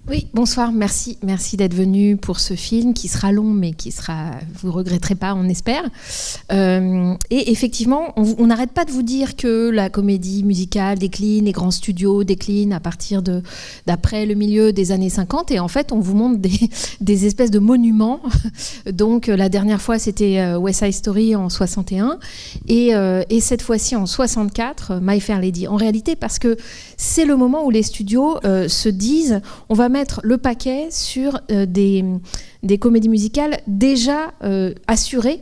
Oui, bonsoir, merci d'être venu pour ce film qui sera long, mais vous regretterez pas, on espère. Et effectivement, on n'arrête pas de vous dire que la comédie musicale décline, les grands studios déclinent à partir d'après le milieu des années 50, et en fait, on vous montre des espèces de monuments. Donc, la dernière fois, c'était West Side Story en 61, et cette fois-ci en 64, My Fair Lady. En réalité, parce que c'est le moment où les studios se disent, on va mettre le paquet sur des comédies musicales déjà assurées,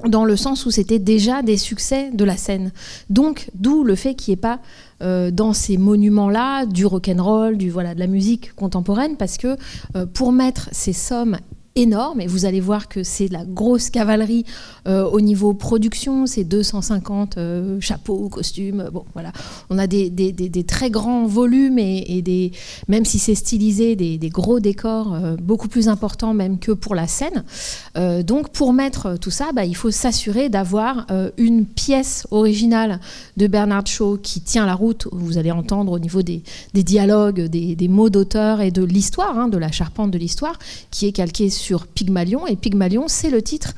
dans le sens où c'était déjà des succès de la scène. Donc, d'où le fait qu'il n'y ait pas dans ces monuments-là du rock'n'roll, de la musique contemporaine, parce que pour mettre ces sommes énorme, et vous allez voir que c'est de la grosse cavalerie au niveau production, c'est 250 chapeaux, costumes, bon voilà, on a des très grands volumes et même si c'est stylisé, des gros décors beaucoup plus importants même que pour la scène. Donc pour mettre tout ça, il faut s'assurer d'avoir une pièce originale de Bernard Shaw qui tient la route, vous allez entendre au niveau des dialogues, des mots d'auteur et de l'histoire, de la charpente de l'histoire, qui est calquée sur Pygmalion, et Pygmalion, c'est le titre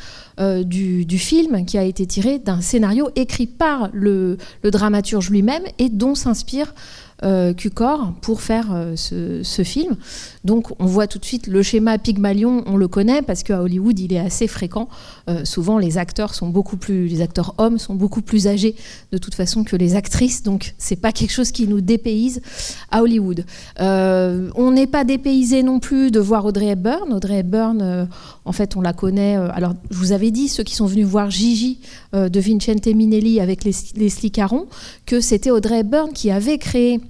du film qui a été tiré d'un scénario écrit par le dramaturge lui-même et dont s'inspire Cukor pour faire ce film. Donc on voit tout de suite le schéma Pygmalion, on le connaît parce qu'à Hollywood il est assez fréquent. Souvent les acteurs hommes sont beaucoup plus âgés de toute façon que les actrices, donc c'est pas quelque chose qui nous dépayse à Hollywood. On n'est pas dépaysé non plus de voir Audrey Hepburn. Audrey Hepburn, en fait on la connaît. Alors je vous avais dit, ceux qui sont venus voir Gigi de Vincente Minnelli avec Leslie Caron, que c'était Audrey Hepburn qui avait créé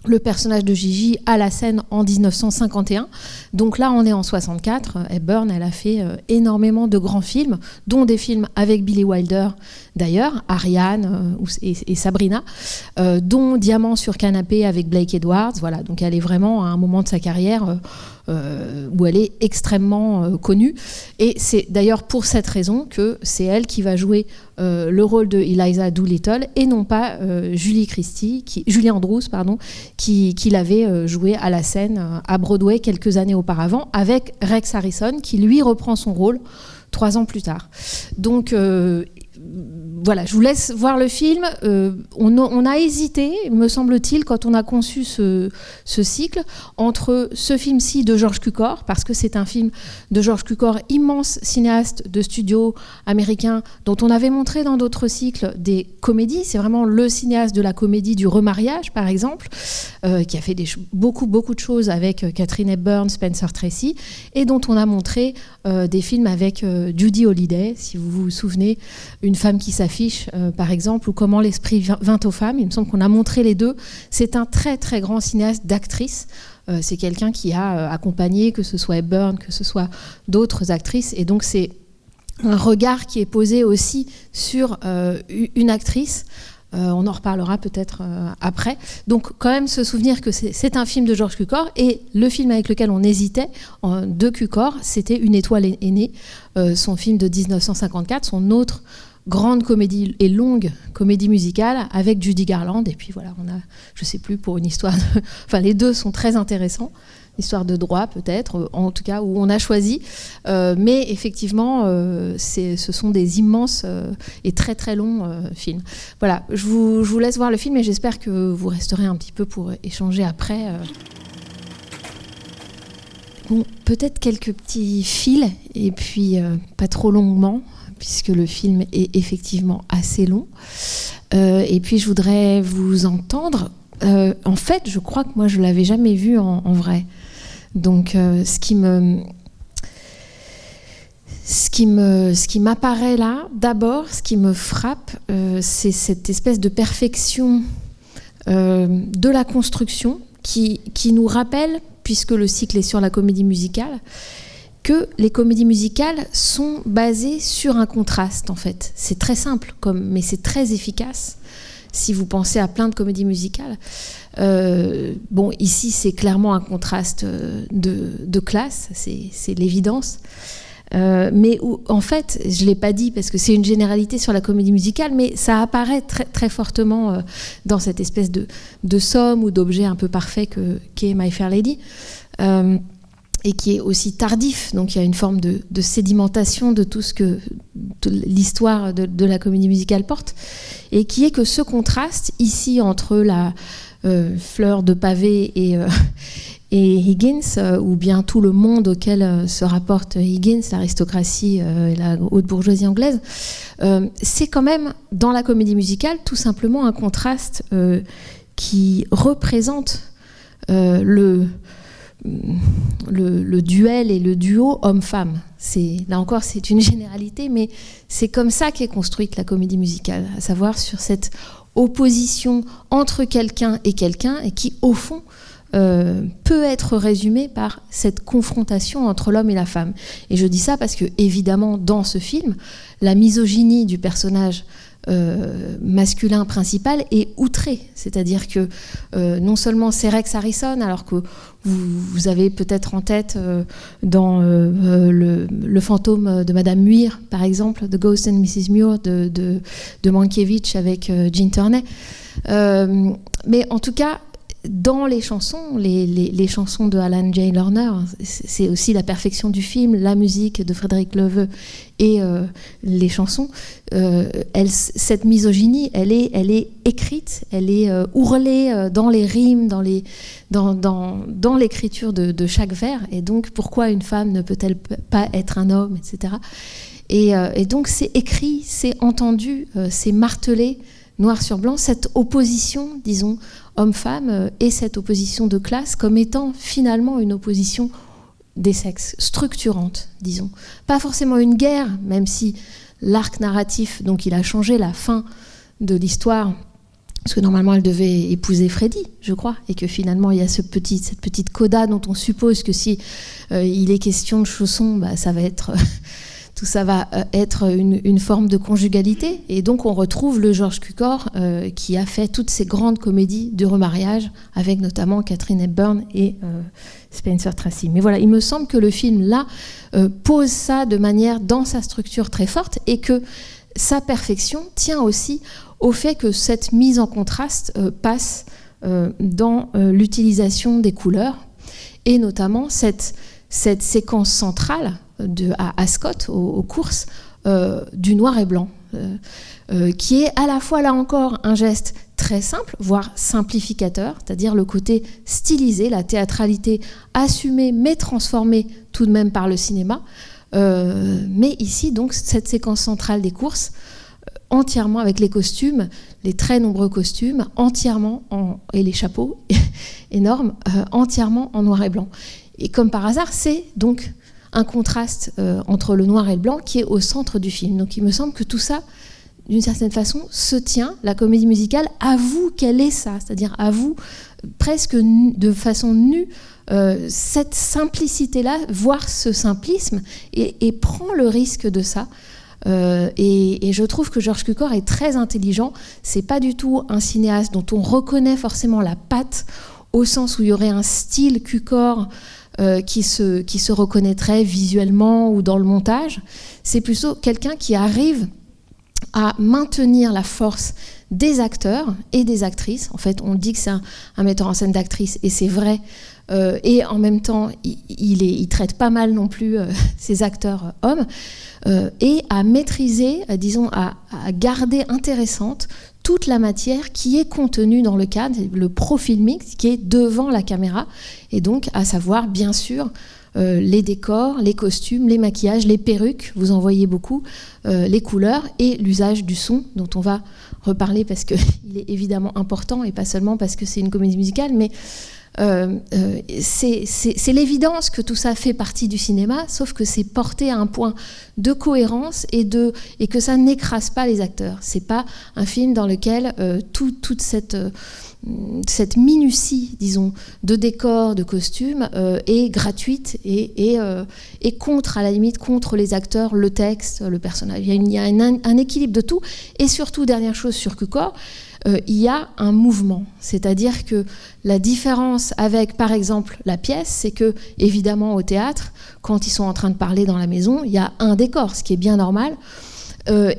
le personnage de Gigi à la scène en 1951. Donc là, on est en 64. Hepburn, elle a fait énormément de grands films, dont des films avec Billy Wilder, d'ailleurs, Ariane et Sabrina, dont Diamant sur canapé avec Blake Edwards. Voilà, donc elle est vraiment à un moment de sa carrière où elle est extrêmement connue. Et c'est d'ailleurs pour cette raison que c'est elle qui va jouer le rôle de Eliza Doolittle et non pas Julie Andrews, qui l'avait joué à la scène à Broadway quelques années auparavant, avec Rex Harrison, qui lui reprend son rôle 3 ans plus tard. Donc voilà, je vous laisse voir le film. On a hésité, me semble-t-il, quand on a conçu ce cycle, entre ce film-ci de George Cukor, parce que c'est un film de George Cukor, immense cinéaste de studio américain, dont on avait montré dans d'autres cycles des comédies. C'est vraiment le cinéaste de la comédie du remariage, par exemple, qui a fait beaucoup de choses avec Katharine Hepburn, Spencer Tracy, et dont on a montré des films avec Judy Holliday, si vous vous souvenez, Une femme qui s'affiche, par exemple, ou Comment l'esprit vint aux femmes. Il me semble qu'on a montré les deux. C'est un très très grand cinéaste d'actrice. C'est quelqu'un qui a accompagné, que ce soit Hepburn, que ce soit d'autres actrices. Et donc c'est un regard qui est posé aussi sur une actrice. On en reparlera peut-être après. Donc quand même se souvenir que c'est un film de George Cukor, et le film avec lequel on hésitait de Cukor, c'était Une étoile est née, son film de 1954, son autre grande comédie et longue comédie musicale avec Judy Garland. Et puis voilà, on a, je sais plus, pour une histoire enfin les deux sont très intéressants, histoire de droit peut-être, en tout cas où on a choisi, mais effectivement ce sont des immenses et très très longs films. Voilà, je vous laisse voir le film et j'espère que vous resterez un petit peu pour échanger après. Bon, peut-être quelques petits fils et puis pas trop longuement, puisque le film est effectivement assez long. Et puis je voudrais vous entendre. En fait, je crois que moi je l'avais jamais vu en vrai. Donc, ce qui m'apparaît là, d'abord, ce qui me frappe, c'est cette espèce de perfection de la construction qui nous rappelle, puisque le cycle est sur la comédie musicale, que les comédies musicales sont basées sur un contraste, en fait. C'est très simple, mais c'est très efficace. Si vous pensez à plein de comédies musicales, bon, ici c'est clairement un contraste de classe, c'est l'évidence. mais où, en fait, je ne l'ai pas dit parce que c'est une généralité sur la comédie musicale, mais ça apparaît très, très fortement dans cette espèce de somme ou d'objet un peu parfait qu'est My Fair Lady, et qui est aussi tardif. Donc il y a une forme de sédimentation de tout ce que l'histoire de la comédie musicale porte, et qui est que ce contraste ici entre la fleur de pavé et Higgins, ou bien tout le monde auquel se rapporte Higgins, l'aristocratie et la haute bourgeoisie anglaise, c'est quand même, dans la comédie musicale, tout simplement un contraste qui représente le duel et le duo homme-femme. Là encore, c'est une généralité, mais c'est comme ça qu'est construite la comédie musicale, à savoir sur cette opposition entre quelqu'un, et qui, au fond, peut être résumée par cette confrontation entre l'homme et la femme. Et je dis ça parce que, évidemment, dans ce film, la misogynie du personnage masculin principal est outrée. C'est-à-dire que non seulement c'est Rex Harrison, alors que vous avez peut-être en tête dans le fantôme de Madame Muir, par exemple, The Ghost and Mrs. Muir de Mankiewicz avec Gene Tierney. Mais en tout cas, dans les chansons, les chansons de Alan J. Lerner, c'est aussi la perfection du film, la musique de Frédéric Leveux et les chansons. Cette misogynie, elle est écrite, elle est ourlée dans les rimes, dans l'écriture de chaque vers. Et donc, pourquoi une femme ne peut-elle pas être un homme, etc. Et donc, c'est écrit, c'est entendu, c'est martelé, noir sur blanc, cette opposition, disons, homme-femme, et cette opposition de classe comme étant finalement une opposition des sexes, structurante, disons. Pas forcément une guerre, même si l'arc narratif, donc il a changé la fin de l'histoire, parce que normalement elle devait épouser Freddy, je crois, et que finalement il y a cette petite coda dont on suppose que si il est question de chaussons, ça va être... tout ça va être une forme de conjugalité. Et donc, on retrouve le George Cukor qui a fait toutes ces grandes comédies de remariage, avec notamment Katharine Hepburn et Spencer Tracy. Mais voilà, il me semble que le film, là, pose ça de manière, dans sa structure très forte, et que sa perfection tient aussi au fait que cette mise en contraste passe dans l'utilisation des couleurs, et notamment cette séquence centrale à Ascot, aux courses, du noir et blanc, qui est à la fois, là encore, un geste très simple, voire simplificateur, c'est-à-dire le côté stylisé, la théâtralité assumée, mais transformée tout de même par le cinéma. Mais ici, donc, cette séquence centrale des courses, entièrement avec les costumes, les très nombreux costumes, entièrement et les chapeaux énormes, entièrement en noir et blanc. Et comme par hasard, c'est donc un contraste entre le noir et le blanc qui est au centre du film. Donc il me semble que tout ça, d'une certaine façon, se tient. La comédie musicale avoue qu'elle est ça, c'est-à-dire avoue presque de façon nue cette simplicité-là, voire ce simplisme, et prend le risque de ça. Et je trouve que George Cukor est très intelligent. C'est pas du tout un cinéaste dont on reconnaît forcément la patte, au sens où il y aurait un style Cukor qui se reconnaîtrait visuellement ou dans le montage. C'est plutôt quelqu'un qui arrive à maintenir la force des acteurs et des actrices. En fait, on dit que c'est un metteur en scène d'actrices, et c'est vrai. Et en même temps, il traite pas mal non plus ses acteurs hommes, et à maîtriser, disons, à garder intéressante toute la matière qui est contenue dans le cadre, le pro-filming qui est devant la caméra, et donc à savoir, bien sûr, les décors, les costumes, les maquillages, les perruques, vous en voyez beaucoup, les couleurs et l'usage du son, dont on va reparler parce qu'il est évidemment important, et pas seulement parce que c'est une comédie musicale, mais c'est l'évidence que tout ça fait partie du cinéma, sauf que c'est porté à un point de cohérence et que ça n'écrase pas les acteurs. C'est pas un film dans lequel toute cette minutie, disons, de décors, de costumes est gratuite et contre, à la limite, contre les acteurs, le texte, le personnage. Il y a un équilibre de tout. Et surtout, dernière chose sur Cukor, il y a un mouvement. C'est-à-dire que la différence avec, par exemple, la pièce, c'est que, évidemment, au théâtre, quand ils sont en train de parler dans la maison, il y a un décor, ce qui est bien normal.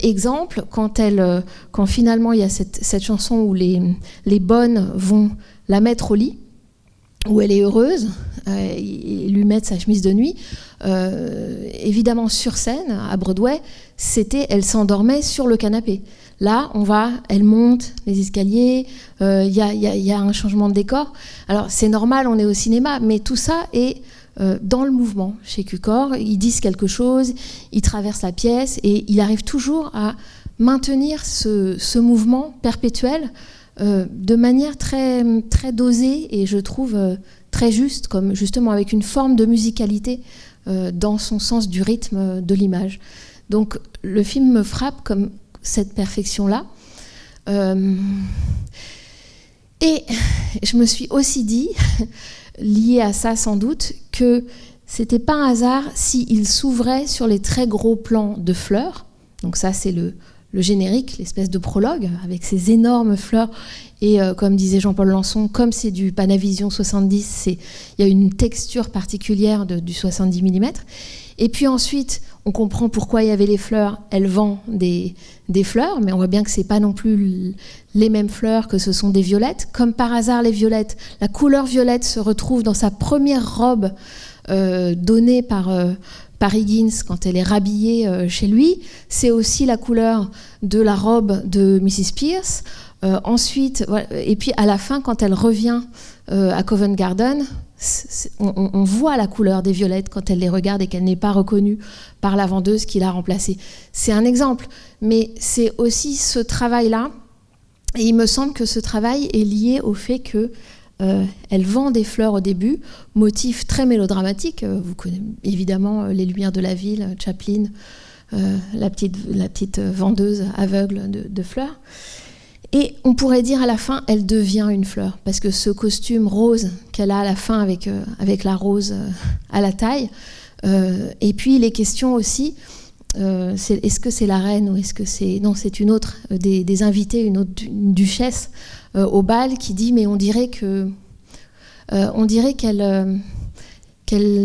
Exemple, quand finalement il y a cette chanson où les bonnes vont la mettre au lit, où elle est heureuse, et lui mettre sa chemise de nuit, évidemment sur scène, à Broadway, elle s'endormait sur le canapé. Là, elle monte les escaliers, il y a un changement de décor. Alors c'est normal, on est au cinéma, mais tout ça est dans le mouvement. Chez Cukor, ils disent quelque chose, ils traversent la pièce, et il arrive toujours à maintenir ce mouvement perpétuel de manière très, très dosée et je trouve très juste, comme justement avec une forme de musicalité dans son sens du rythme de l'image. Donc le film me frappe comme cette perfection-là. Et je me suis aussi dit, lié à ça sans doute, que c'était pas un hasard s'il s'ouvrait sur les très gros plans de fleurs. Donc ça, c'est le générique, l'espèce de prologue, avec ces énormes fleurs. Et comme disait Jean-Paul Lançon, comme c'est du Panavision 70, il y a une texture particulière du 70 mm. Et puis ensuite, on comprend pourquoi il y avait les fleurs. Elle vend des fleurs, mais on voit bien que ce n'est pas non plus les mêmes fleurs, que ce sont des violettes. Comme par hasard, les violettes, la couleur violette se retrouve dans sa première robe donnée par Higgins quand elle est rhabillée chez lui. C'est aussi la couleur de la robe de Mrs. Pierce. Ensuite, et puis à la fin, quand elle revient à Covent Garden, on voit la couleur des violettes quand elle les regarde et qu'elle n'est pas reconnue par la vendeuse qui l'a remplacée. C'est un exemple, mais c'est aussi ce travail-là, et il me semble que ce travail est lié au fait que elle vend des fleurs au début, motif très mélodramatique. Vous connaissez évidemment Les Lumières de la Ville, Chaplin, la petite vendeuse aveugle de fleurs. Et on pourrait dire à la fin, elle devient une fleur, parce que ce costume rose qu'elle a à la fin avec la rose à la taille, et puis les questions aussi, est-ce que c'est la reine ou est-ce que c'est... Non, c'est une autre des invités, une duchesse au bal qui dit, mais on dirait qu'elle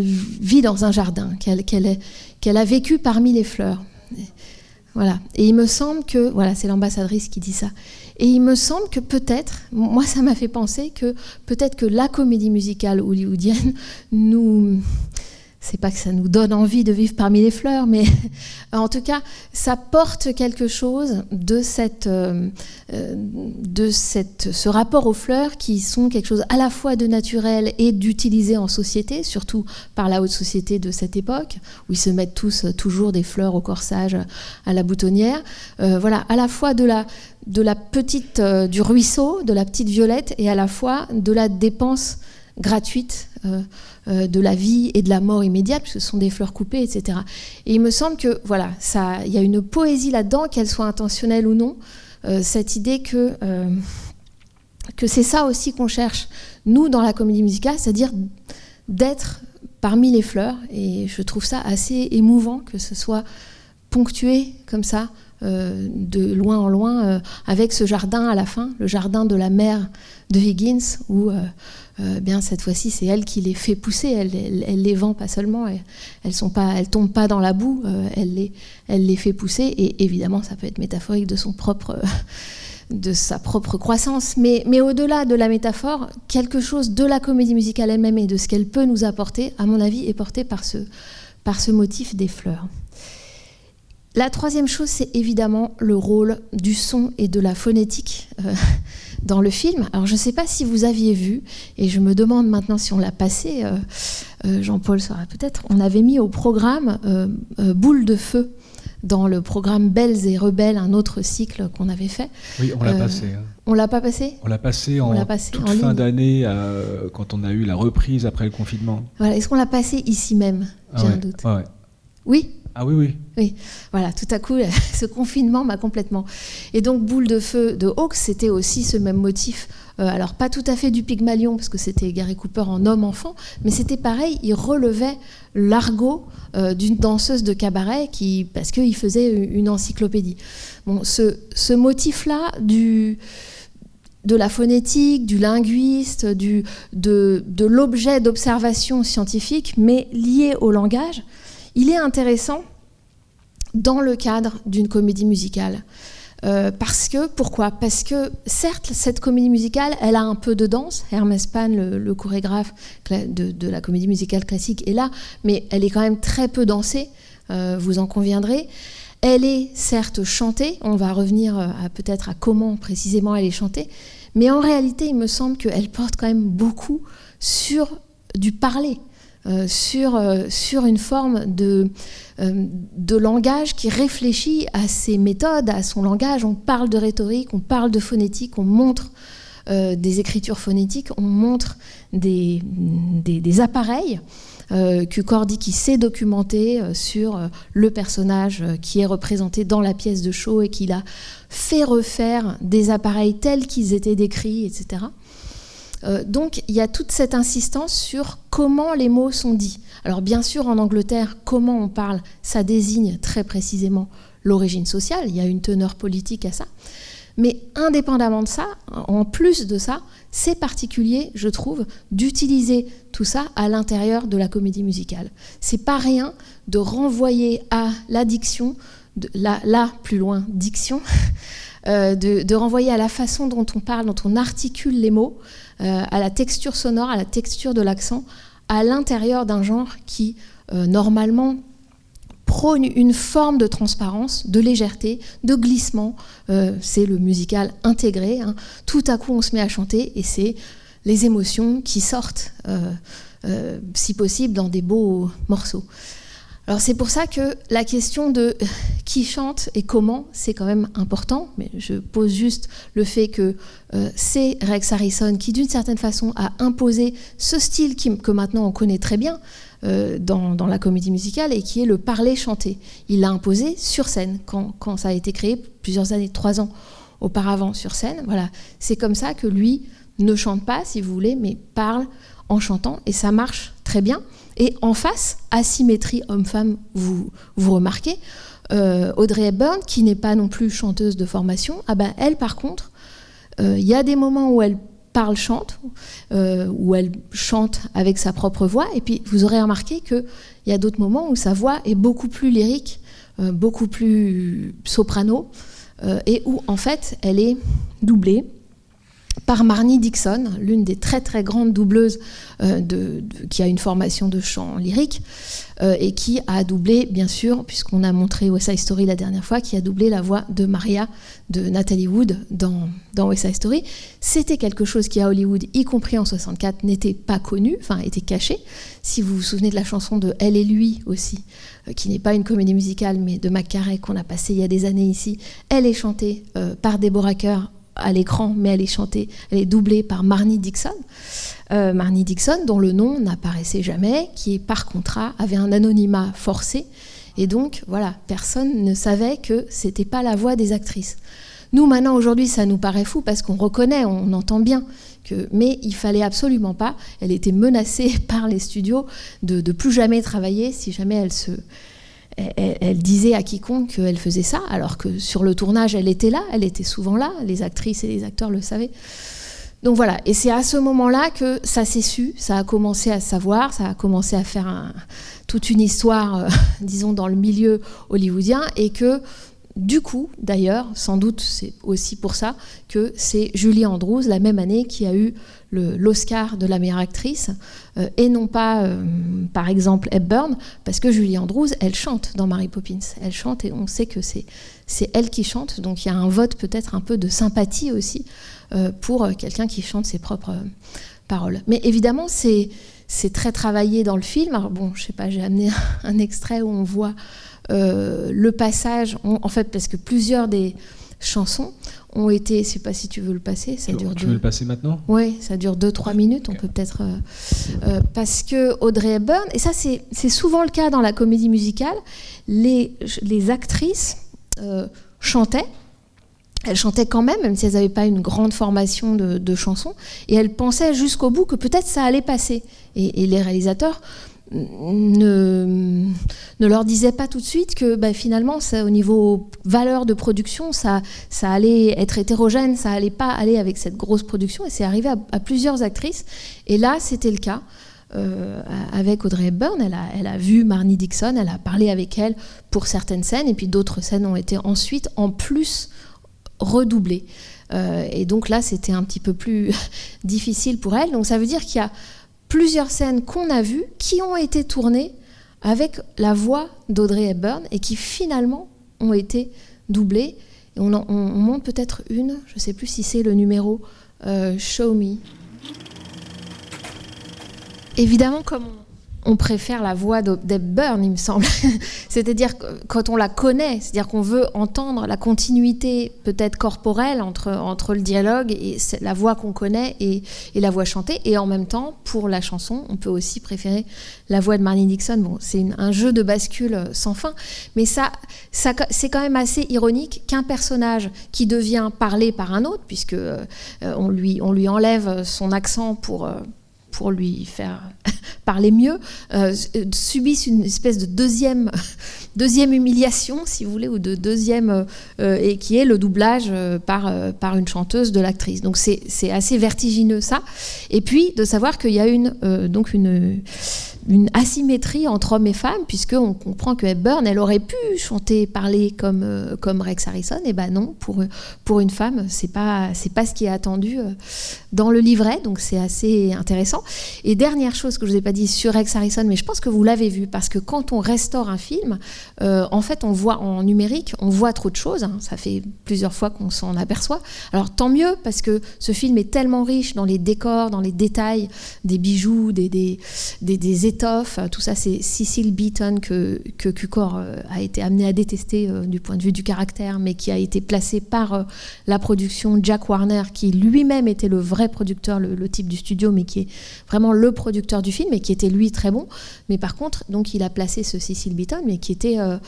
vit dans un jardin, qu'elle a vécu parmi les fleurs. Voilà. Et il me semble que... Voilà, c'est l'ambassadrice qui dit ça. Et il me semble que peut-être, moi ça m'a fait penser que peut-être que la comédie musicale hollywoodienne c'est pas que ça nous donne envie de vivre parmi les fleurs, mais en tout cas, ça porte quelque chose de ce rapport aux fleurs qui sont quelque chose à la fois de naturel et d'utilisé en société, surtout par la haute société de cette époque, où ils se mettent tous toujours des fleurs au corsage à la boutonnière. Voilà, à la fois de la petite, du ruisseau, de la petite violette, et à la fois de la dépense gratuite de la vie et de la mort immédiate, puisque ce sont des fleurs coupées, etc. Et il me semble que voilà, il y a une poésie là-dedans, qu'elle soit intentionnelle ou non, cette idée que c'est ça aussi qu'on cherche, nous, dans la comédie musicale, c'est-à-dire d'être parmi les fleurs. Et je trouve ça assez émouvant que ce soit ponctué comme ça, de loin en loin, avec ce jardin à la fin, le jardin de la mère de Higgins, où bien cette fois-ci c'est elle qui les fait pousser, elle les vend pas seulement, elles tombent pas dans la boue, elle les fait pousser, et évidemment ça peut être métaphorique de sa propre croissance, mais au-delà de la métaphore, quelque chose de la comédie musicale elle-même et de ce qu'elle peut nous apporter, à mon avis, est porté par ce motif des fleurs. La troisième chose, c'est évidemment le rôle du son et de la phonétique dans le film. Alors, je ne sais pas si vous aviez vu, et je me demande maintenant si on l'a passé, Jean-Paul saura peut-être, on avait mis au programme Boule de feu, dans le programme Belles et Rebelles, un autre cycle qu'on avait fait. Oui, on l'a passé. Hein. On l'a pas passé ? On l'a passé en toute fin d'année, quand on a eu la reprise après le confinement. Voilà. Est-ce qu'on l'a passé ici même ? J'ai un doute. Ouais. Oui ? Ah oui. Oui, voilà, tout à coup, ce confinement m'a complètement... Et donc, Boule de feu de Hawks, c'était aussi ce même motif. Alors, pas tout à fait du Pygmalion, parce que c'était Gary Cooper en homme-enfant, mais c'était pareil, il relevait l'argot d'une danseuse de cabaret parce qu'il faisait une encyclopédie. Bon, ce motif-là de la phonétique, du linguiste, de l'objet d'observation scientifique, mais lié au langage, il est intéressant dans le cadre d'une comédie musicale. Pourquoi ? Parce que certes, cette comédie musicale, elle a un peu de danse. Hermès Pan, le chorégraphe de la comédie musicale classique, est là, mais elle est quand même très peu dansée, vous en conviendrez. Elle est certes chantée, on va revenir peut-être à comment précisément elle est chantée, mais en réalité, il me semble qu'elle porte quand même beaucoup sur du parler, sur une forme de langage qui réfléchit à ses méthodes, à son langage. On parle de rhétorique, on parle de phonétique, on montre des écritures phonétiques, on montre des appareils que Cordy sait documenter sur le personnage qui est représenté dans la pièce de show et qu'il a fait refaire des appareils tels qu'ils étaient décrits, etc. Donc il y a toute cette insistance sur comment les mots sont dits. Alors bien sûr, en Angleterre, comment on parle, ça désigne très précisément l'origine sociale, il y a une teneur politique à ça. Mais indépendamment de ça, en plus de ça, c'est particulier, je trouve, d'utiliser tout ça à l'intérieur de la comédie musicale. C'est pas rien de renvoyer à la diction, plus loin, diction, de renvoyer à la façon dont on parle, dont on articule les mots, à la texture sonore, à la texture de l'accent, à l'intérieur d'un genre qui, normalement, prône une forme de transparence, de légèreté, de glissement. C'est le musical intégré. Hein. Tout à coup, on se met à chanter et c'est les émotions qui sortent, si possible, dans des beaux morceaux. Alors c'est pour ça que la question de qui chante et comment, c'est quand même important, mais je pose juste le fait que c'est Rex Harrison qui, d'une certaine façon, a imposé ce style que maintenant on connaît très bien dans la comédie musicale et qui est le parler-chanter. Il l'a imposé sur scène quand ça a été créé, plusieurs années, 3 ans auparavant sur scène. Voilà. C'est comme ça que lui ne chante pas, si vous voulez, mais parle en chantant et ça marche très bien. Et en face, asymétrie homme-femme, vous remarquez, Audrey Hepburn, qui n'est pas non plus chanteuse de formation, elle par contre, il y a des moments où elle parle-chante, où elle chante avec sa propre voix, et puis vous aurez remarqué qu'il y a d'autres moments où sa voix est beaucoup plus lyrique, beaucoup plus soprano, et où en fait elle est doublée par Marnie Dixon, l'une des très très grandes doubleuses qui a une formation de chant lyrique et qui a doublé, bien sûr, puisqu'on a montré West Side Story la dernière fois, qui a doublé la voix de Maria de Natalie Wood dans West Side Story. C'était quelque chose qui à Hollywood, y compris en 64, n'était pas connu, enfin était caché. Si vous vous souvenez de la chanson de Elle et lui aussi, qui n'est pas une comédie musicale, mais de McCarey qu'on a passé il y a des années ici, elle est chantée par Deborah Kerr à l'écran, mais elle est doublée par Marnie Dixon. Marnie Dixon, dont le nom n'apparaissait jamais, qui par contrat avait un anonymat forcé, et donc voilà, personne ne savait que c'était pas la voix des actrices. Nous maintenant aujourd'hui, ça nous paraît fou parce qu'on reconnaît, on entend bien mais il fallait absolument pas. Elle était menacée par les studios de plus jamais travailler si jamais elle disait à quiconque qu'elle faisait ça, alors que sur le tournage, elle était là, elle était souvent là, les actrices et les acteurs le savaient. Donc voilà, et c'est à ce moment-là que ça s'est su, ça a commencé à se savoir, ça a commencé à faire toute une histoire, disons, dans le milieu hollywoodien, et que, du coup, d'ailleurs, sans doute, c'est aussi pour ça que c'est Julie Andrews, la même année, qui a eu l'Oscar de la meilleure actrice, et non pas, par exemple, Hepburn, parce que Julie Andrews, elle chante dans Mary Poppins. Elle chante et on sait que c'est elle qui chante, donc il y a un vote peut-être un peu de sympathie aussi pour quelqu'un qui chante ses propres paroles. Mais évidemment, c'est très travaillé dans le film. Alors bon, je sais pas, j'ai amené un extrait où on voit le passage, en fait, parce que plusieurs des chansons ont été, je sais pas si tu veux le passer, ça dure. Tu veux le passer maintenant ? Oui, ça dure 2-3 minutes, on peut peut-être parce que Audrey Hepburn, et ça c'est souvent le cas dans la comédie musicale, les actrices chantaient. Elles chantaient quand même si elles n'avaient pas une grande formation de chansons, et elles pensaient jusqu'au bout que peut-être ça allait passer. Et les réalisateurs ne leur disait pas tout de suite que finalement, ça, au niveau valeur de production, ça allait être hétérogène, ça allait pas aller avec cette grosse production, et c'est arrivé à plusieurs actrices. Et là, c'était le cas. Avec Audrey Hepburn, elle a vu Marnie Dixon, elle a parlé avec elle pour certaines scènes, et puis d'autres scènes ont été ensuite, en plus, redoublées. Et donc là, c'était un petit peu plus difficile pour elle. Donc ça veut dire qu'il y a plusieurs scènes qu'on a vues qui ont été tournées avec la voix d'Audrey Hepburn et qui finalement ont été doublées. Et on monte peut-être une, je ne sais plus si c'est le numéro Show Me. Évidemment, comme on préfère la voix d'Hepburn, il me semble. C'est-à-dire que quand on la connaît, c'est-à-dire qu'on veut entendre la continuité peut-être corporelle entre le dialogue et la voix qu'on connaît et la voix chantée. Et en même temps, pour la chanson, on peut aussi préférer la voix de Marnie Dixon. Bon, c'est un jeu de bascule sans fin. Mais ça c'est quand même assez ironique qu'un personnage qui devient parlé par un autre, puisque on lui enlève son accent pour lui faire parler mieux, subissent une espèce de deuxième humiliation, si vous voulez, ou de deuxième, et qui est le doublage par une chanteuse de l'actrice. Donc c'est assez vertigineux, ça. Et puis de savoir qu'il y a une asymétrie entre hommes et femmes, puisqu'on comprend que Hepburn, elle aurait pu chanter, parler comme Rex Harrison. Et non, pour une femme, c'est pas ce qui est attendu dans le livret, donc c'est assez intéressant. Et dernière chose que je vous ai pas dit sur Rex Harrison, mais je pense que vous l'avez vu, parce que quand on restaure un film, en fait, on voit en numérique, on voit trop de choses, hein, ça fait plusieurs fois qu'on s'en aperçoit. Alors tant mieux, parce que ce film est tellement riche dans les décors, dans les détails, des bijoux, des étoffes, tout ça. C'est Cecil Beaton que Cukor a été amené à détester du point de vue du caractère, mais qui a été placé par la production Jack Warner, qui lui-même était le vrai producteur, le type du studio, mais qui est vraiment le producteur du film, et qui était lui très bon. Mais par contre, donc il a placé ce Cecil Beaton, mais qui était un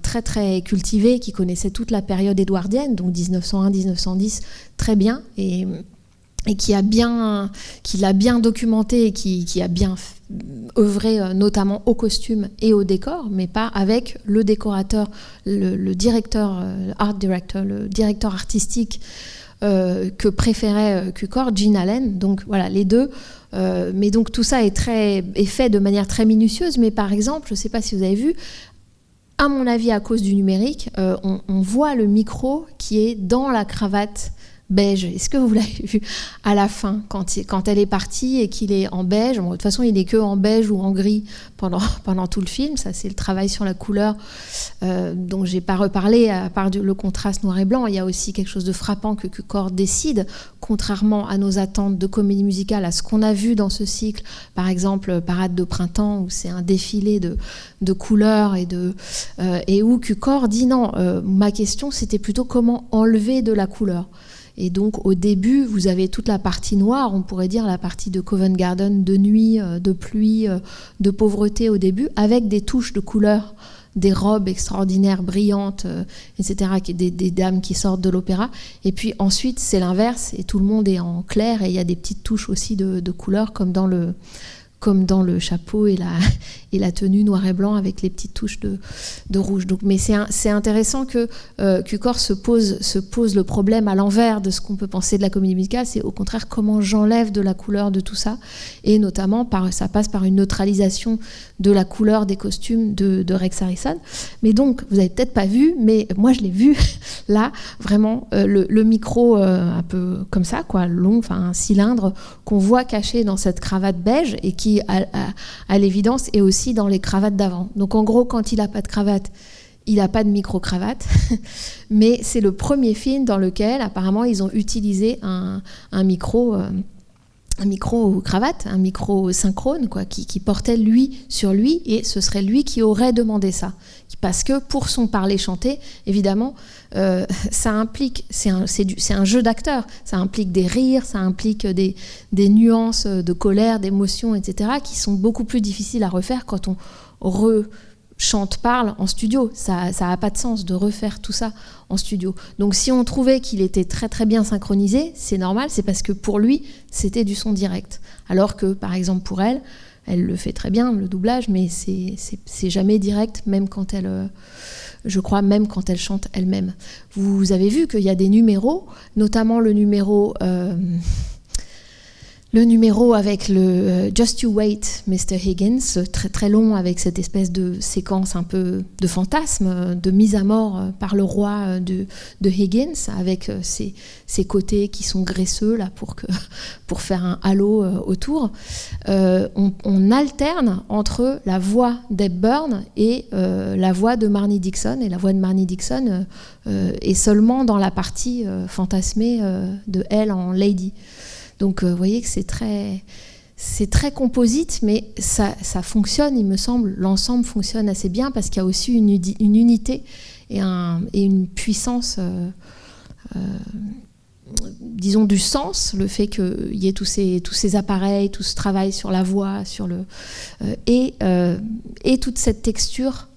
très très cultivé, qui connaissait toute la période édouardienne, donc 1901-1910 très bien, et qui l'a bien documenté, et qui a bien œuvré notamment au costume et au décor, mais pas avec le décorateur, le directeur, art director, le directeur artistique que préférait Cukor, Gene Allen. Donc voilà, les deux. Mais donc tout ça est fait de manière très minutieuse. Mais par exemple, je ne sais pas si vous avez vu, à mon avis, à cause du numérique, on voit le micro qui est dans la cravate beige. Est-ce que vous l'avez vu à la fin, quand elle est partie et qu'il est en beige? Bon, de toute façon, il n'est que en beige ou en gris pendant tout le film. Ça, c'est le travail sur la couleur dont je n'ai pas reparlé, à part le contraste noir et blanc. Il y a aussi quelque chose de frappant que Cukor décide, contrairement à nos attentes de comédie musicale, à ce qu'on a vu dans ce cycle, par exemple Parade de printemps, où c'est un défilé de couleurs et où Cukor dit non, ma question, c'était plutôt comment enlever de la couleur. Et donc, au début, vous avez toute la partie noire, on pourrait dire la partie de Covent Garden, de nuit, de pluie, de pauvreté au début, avec des touches de couleur, des robes extraordinaires, brillantes, etc., des dames qui sortent de l'opéra. Et puis ensuite, c'est l'inverse, et tout le monde est en clair, et il y a des petites touches aussi de couleur, comme dans le chapeau et la tenue noir et blanc avec les petites touches de rouge. Donc, mais c'est intéressant que Cukor se pose le problème à l'envers de ce qu'on peut penser de la comédie musicale. C'est au contraire comment j'enlève de la couleur de tout ça, et notamment ça passe par une neutralisation de la couleur des costumes de Rex Harrison. Mais donc, vous avez peut-être pas vu, mais moi je l'ai vu là, vraiment, le micro un peu comme ça, quoi, long, enfin un cylindre qu'on voit caché dans cette cravate beige, et qui à l'évidence est aussi dans les cravates d'avant. Donc en gros, quand il n'a pas de cravate, il n'a pas de micro-cravate, mais c'est le premier film dans lequel apparemment ils ont utilisé un micro-cravate, un micro synchrone, quoi, qui portait lui sur lui, et ce serait lui qui aurait demandé ça. Parce que pour son parler-chanter, évidemment, ça implique, c'est un jeu d'acteur, ça implique des rires, ça implique des nuances de colère, d'émotion, etc., qui sont beaucoup plus difficiles à refaire quand on chante-parle en studio. Ça n'a pas de sens de refaire tout ça en studio. Donc si on trouvait qu'il était très très bien synchronisé, c'est normal, c'est parce que pour lui, c'était du son direct. Alors que, par exemple, pour elle, elle le fait très bien, le doublage, mais c'est jamais direct, même quand elle, je crois, même quand elle chante elle-même. Vous avez vu qu'il y a des numéros, notamment le numéro avec le Just You Wait, Mr. Higgins, très très long, avec cette espèce de séquence un peu de fantasme, de mise à mort par le roi de Higgins, avec ses côtés qui sont graisseux là pour faire un halo autour. On alterne entre la voix d'Hepburn et la voix de Marnie Dixon, et la voix de Marnie Dixon est seulement dans la partie fantasmée de elle en Lady. Donc vous voyez que c'est très composite, mais ça fonctionne, il me semble. L'ensemble fonctionne assez bien parce qu'il y a aussi une unité et une puissance, disons, du sens, le fait qu'il y ait tous ces appareils, tout ce travail sur la voix, et toute cette texture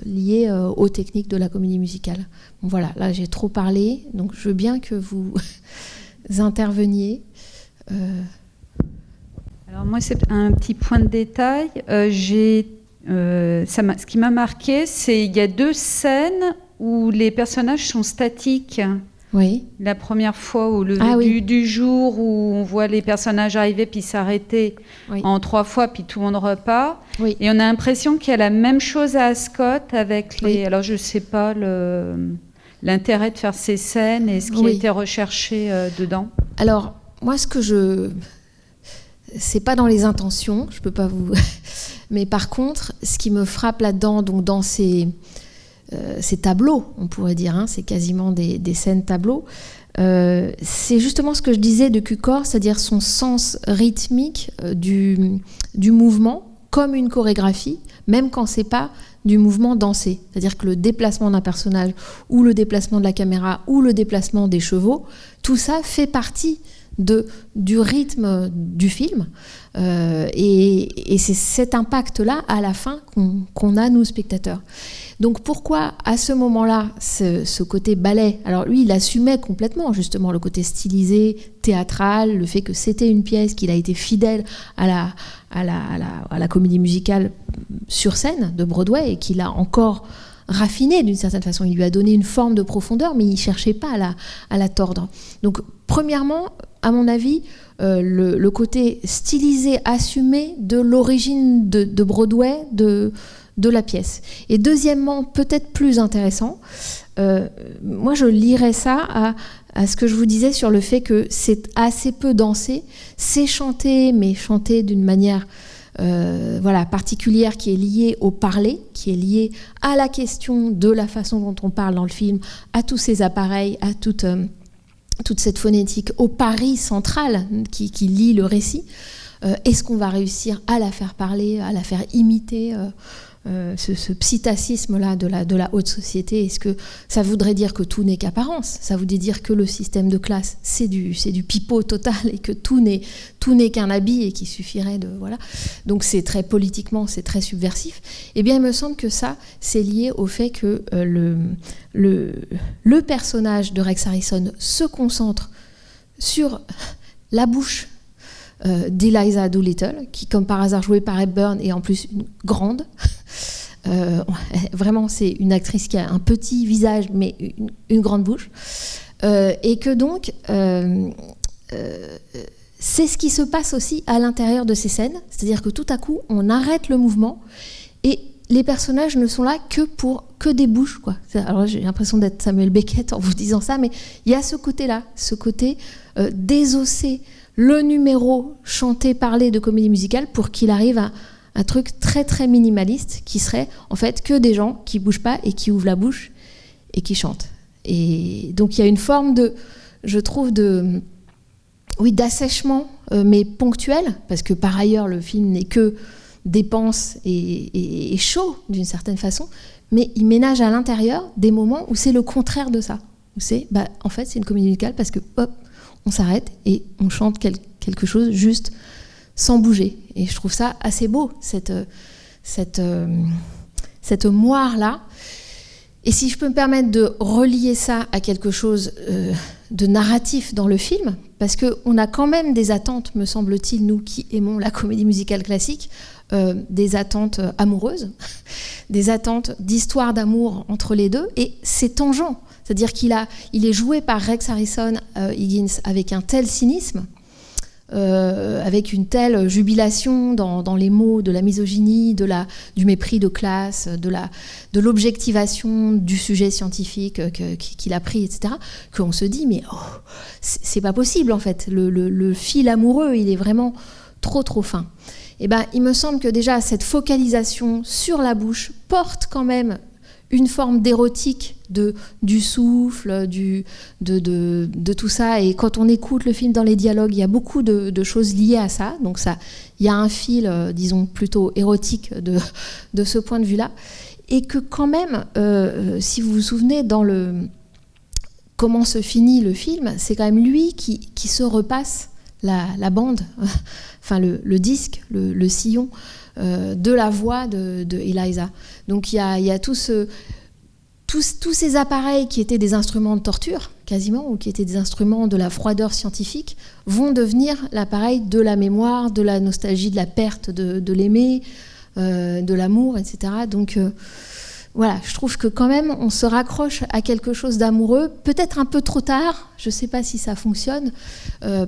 liée aux techniques de la comédie musicale. Bon, voilà, là j'ai trop parlé, donc je veux bien que vous interveniez. Alors moi, c'est un petit point de détail. Ce qui m'a marqué, c'est qu'il y a 2 scènes où les personnages sont statiques. Oui. La première fois, au lever du jour, où on voit les personnages arriver puis s'arrêter en 3 fois, puis tout le monde repart. Oui. Et on a l'impression qu'il y a la même chose à Ascot avec les... Oui. Alors je ne sais pas l'intérêt de faire ces scènes et ce qui a été recherché dedans. Alors, moi, c'est pas dans les intentions, je peux pas vous... Mais par contre, ce qui me frappe là-dedans, donc dans ces tableaux, on pourrait dire, c'est quasiment des scènes tableaux, c'est justement ce que je disais de Cukor, c'est-à-dire son sens rythmique du mouvement, comme une chorégraphie, même quand c'est pas du mouvement dansé. C'est-à-dire que le déplacement d'un personnage, ou le déplacement de la caméra, ou le déplacement des chevaux, tout ça fait partie du rythme du film, et c'est cet impact-là à la fin qu'on a, nous, spectateurs. Donc pourquoi à ce moment-là ce côté ballet, alors lui il assumait complètement justement le côté stylisé, théâtral, le fait que c'était une pièce, qu'il a été fidèle à la comédie musicale sur scène de Broadway, et qu'il a encore raffiné d'une certaine façon. Il lui a donné une forme de profondeur, mais il ne cherchait pas à la tordre. Donc premièrement, à mon avis, le côté stylisé, assumé de l'origine de Broadway, de la pièce. Et deuxièmement, peut-être plus intéressant, moi je lirais ça à ce que je vous disais sur le fait que c'est assez peu dansé, c'est chanté, mais chanté d'une manière particulière, qui est liée au parler, qui est liée à la question de la façon dont on parle dans le film, à tous ces appareils, à toute cette phonétique, au pari central qui lie le récit. Est-ce qu'on va réussir à la faire parler, à la faire imiter ce psittacisme-là de la haute société? Est-ce que ça voudrait dire que tout n'est qu'apparence? Ça voudrait dire que le système de classe, c'est du pipeau total, et que tout n'est qu'un habit, et qu'il suffirait de... Voilà. Donc c'est très politiquement, c'est très subversif. Eh bien, il me semble que ça, c'est lié au fait que le personnage de Rex Harrison se concentre sur la bouche d'Eliza Doolittle, qui, comme par hasard, jouée par Hepburn, est en plus une grande. Vraiment, c'est une actrice qui a un petit visage, mais une grande bouche. Et que donc, c'est ce qui se passe aussi à l'intérieur de ces scènes. C'est-à-dire que tout à coup, on arrête le mouvement, et les personnages ne sont là que des bouches, quoi. Alors, j'ai l'impression d'être Samuel Beckett en vous disant ça, mais il y a ce côté-là, ce côté désosser le numéro chanté, parlé de comédie musicale, pour qu'il arrive à un truc très très minimaliste, qui serait en fait que des gens qui bougent pas et qui ouvrent la bouche et qui chantent. Et donc il y a une forme je trouve d'assèchement, mais ponctuel, parce que par ailleurs le film n'est que dépense et chaud d'une certaine façon, mais il ménage à l'intérieur des moments où c'est le contraire de ça, où c'est en fait c'est une comédie musicale parce que hop, on s'arrête et on chante quelque chose juste sans bouger. Et je trouve ça assez beau, cette moire-là. Et si je peux me permettre de relier ça à quelque chose narratif dans le film, parce qu'on a quand même des attentes, me semble-t-il, nous qui aimons la comédie musicale classique, des attentes amoureuses, des attentes d'histoire d'amour entre les deux, et c'est tangent. C'est-à-dire qu'il est joué par Rex Harrison Higgins avec un tel cynisme, avec une telle jubilation dans les mots de la misogynie, du mépris de classe, de l'objectivation du sujet scientifique qu'il a pris, etc., qu'on se dit, mais c'est pas possible en fait. Le fil amoureux, il est vraiment trop fin. Et ben, il me semble que déjà cette focalisation sur la bouche porte quand même une forme d'érotique du souffle, de tout ça. Et quand on écoute le film dans les dialogues, il y a beaucoup de choses liées à ça. Donc il y a un fil, disons, plutôt érotique de ce point de vue-là. Et que quand même, si vous vous souvenez, comment se finit le film, c'est quand même lui qui se repasse la bande, enfin le disque, le sillon de la voix de Eliza. Donc il y a tous ces appareils qui étaient des instruments de torture, quasiment, ou qui étaient des instruments de la froideur scientifique, vont devenir l'appareil de la mémoire, de la nostalgie, de la perte de l'aimer, de l'amour, etc. Donc voilà, je trouve que quand même, on se raccroche à quelque chose d'amoureux, peut-être un peu trop tard, je ne sais pas si ça fonctionne,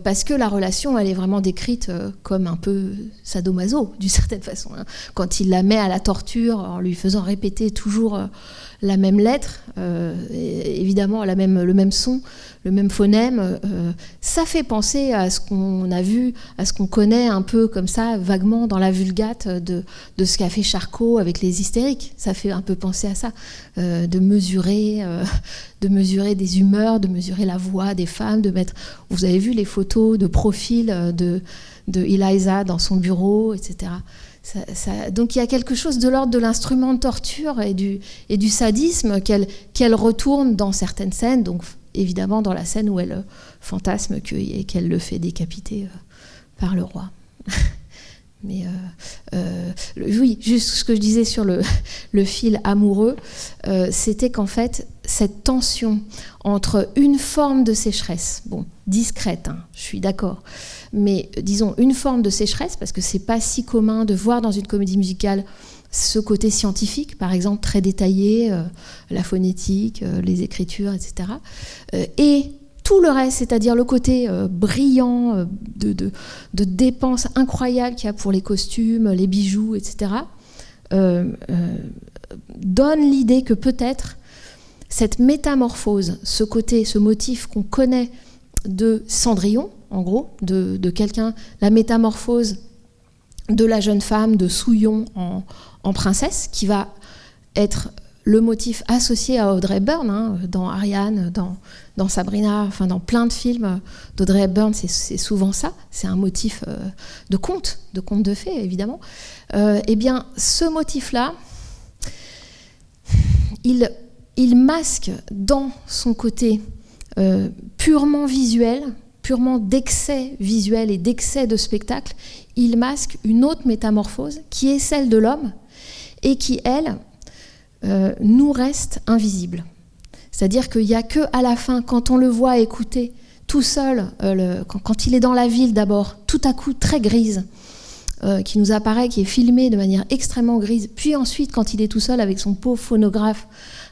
parce que la relation, elle est vraiment décrite comme un peu sadomaso, d'une certaine façon. Hein. Quand il la met à la torture, en lui faisant répéter toujours la même lettre, évidemment le même son, le même phonème, ça fait penser à ce qu'on a vu, à ce qu'on connaît un peu comme ça, vaguement dans la Vulgate de ce qu'a fait Charcot avec les hystériques. Ça fait un peu penser à ça, de mesurer des humeurs, de mesurer la voix des femmes, de mettre... Vous avez vu les photos de profil de Eliza dans son bureau, etc. Donc il y a quelque chose de l'ordre de l'instrument de torture et du sadisme qu'elle retourne dans certaines scènes, donc évidemment dans la scène où elle fantasme qu'elle le fait décapiter par le roi. Mais oui, juste ce que je disais sur le fil amoureux, c'était qu'en fait, cette tension entre une forme de sécheresse, bon, discrète, hein, je suis d'accord, mais disons une forme de sécheresse, parce que c'est pas si commun de voir dans une comédie musicale ce côté scientifique, par exemple, très détaillé, la phonétique, les écritures, etc. Et tout le reste, c'est-à-dire le côté brillant, de dépenses incroyables qu'il y a pour les costumes, les bijoux, etc., donne l'idée que peut-être cette métamorphose, ce motif qu'on connaît de Cendrillon, en gros, de quelqu'un, la métamorphose de la jeune femme, de Souillon en princesse, qui va être le motif associé à Audrey Hepburn, hein, dans Ariane, dans Sabrina, enfin dans plein de films d'Audrey Hepburn, c'est souvent ça, c'est un motif de conte de fées, évidemment. Eh bien, ce motif-là, il masque dans son côté purement visuel, purement d'excès visuel et d'excès de spectacle, il masque une autre métamorphose qui est celle de l'homme et qui, elle, nous reste invisible. C'est-à-dire qu'il n'y a qu'à la fin, quand on le voit écouter tout seul, quand il est dans la ville d'abord, tout à coup très grise, qui nous apparaît, qui est filmé de manière extrêmement grise, puis ensuite quand il est tout seul avec son pauvre phonographe,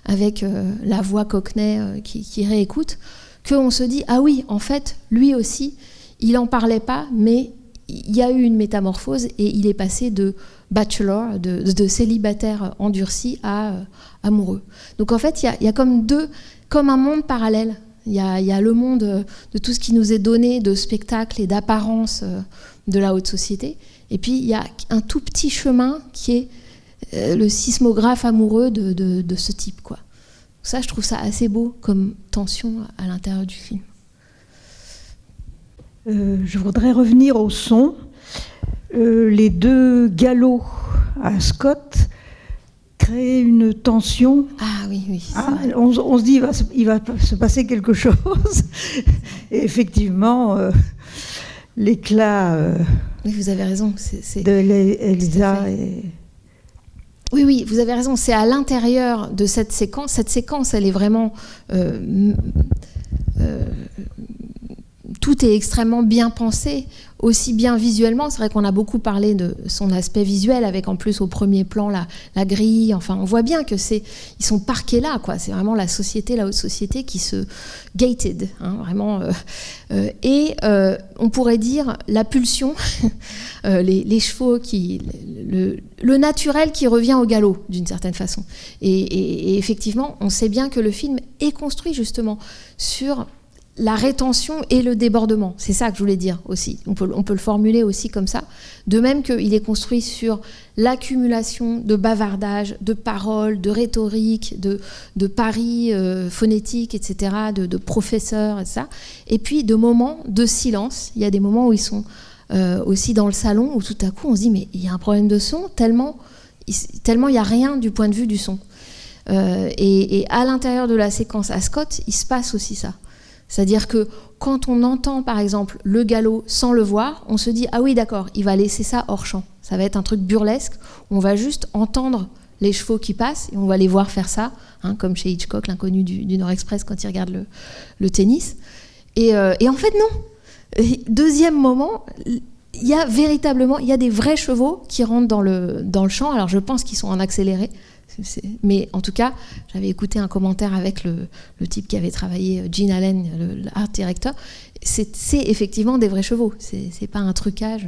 avec la voix Cockney qui réécoute, qu'on se dit, ah oui, en fait, lui aussi, il n'en parlait pas, mais il y a eu une métamorphose et il est passé de bachelor, de célibataire endurci à amoureux. Donc en fait, il y a comme un monde parallèle. Il y a le monde de tout ce qui nous est donné de spectacle et d'apparence de la haute société. Et puis il y a un tout petit chemin qui est le sismographe amoureux de ce type, quoi. Ça, je trouve ça assez beau comme tension à l'intérieur du film. Je voudrais revenir au son. Les deux galops à Scott créent une tension. Ah oui. On se dit il va se passer quelque chose. Et effectivement, l'éclat. Oui, vous avez raison. De Eliza. Oui, vous avez raison. C'est à l'intérieur de cette séquence. Cette séquence, elle est vraiment tout est extrêmement bien pensé, aussi bien visuellement. C'est vrai qu'on a beaucoup parlé de son aspect visuel, avec en plus au premier plan la grille. Enfin, on voit bien que ils sont parqués là, quoi. C'est vraiment la haute société qui se gated, hein, vraiment. On pourrait dire la pulsion, les chevaux le naturel qui revient au galop d'une certaine façon. Et effectivement, on sait bien que le film est construit justement sur la rétention et le débordement. C'est ça que je voulais dire aussi. On peut le formuler aussi comme ça. De même qu'il est construit sur l'accumulation de bavardages, de paroles, de rhétorique, de paris phonétiques, etc., de professeurs, et ça. Et puis de moments de silence. Il y a des moments où ils sont aussi dans le salon, où tout à coup on se dit mais il y a un problème de son, tellement il n'y a rien du point de vue du son. Et à l'intérieur de la séquence Ascot, il se passe aussi ça. C'est-à-dire que quand on entend par exemple le galop sans le voir, on se dit ah oui d'accord, il va laisser ça hors champ. Ça va être un truc burlesque, on va juste entendre les chevaux qui passent et on va les voir faire ça, hein, comme chez Hitchcock, l'inconnu du Nord Express quand il regarde le tennis. Et en fait non. Deuxième moment, il y a des vrais chevaux qui rentrent dans le champ. Alors je pense qu'ils sont en accéléré. Mais en tout cas, j'avais écouté un commentaire avec le type qui avait travaillé, Gene Allen, l'art director. C'est effectivement des vrais chevaux, c'est pas un trucage.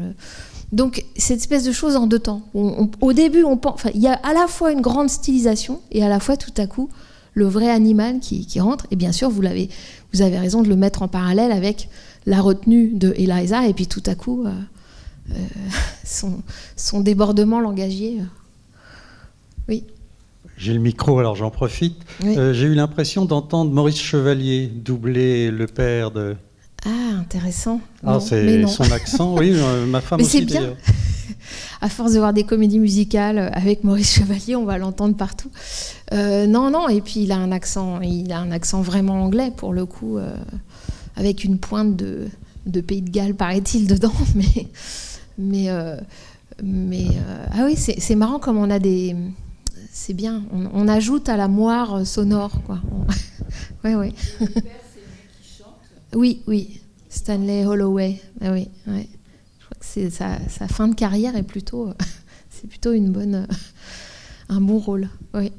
Donc, cette espèce de chose en deux temps. Au début, il y a à la fois une grande stylisation et à la fois, tout à coup, le vrai animal qui rentre. Et bien sûr, vous avez raison de le mettre en parallèle avec la retenue de Eliza et puis tout à coup, son débordement langagier. Oui. J'ai le micro, alors j'en profite. Oui. J'ai eu l'impression d'entendre Maurice Chevalier doubler le père de... Ah, intéressant. Ah, c'est son accent, oui, ma femme mais aussi. C'est bien. À force de voir des comédies musicales avec Maurice Chevalier, on va l'entendre partout. Non, et puis il a un accent vraiment anglais, pour le coup, avec une pointe de Pays de Galles, paraît-il, dedans. Mais ah oui, c'est marrant comme on a des... C'est bien, on ajoute à la moire sonore, quoi. Ouais. Le père, c'est lui qui chante. Oui, Stanley Holloway. Ah oui, ouais. Je crois que c'est sa fin de carrière est plutôt, c'est plutôt un bon rôle. Oui.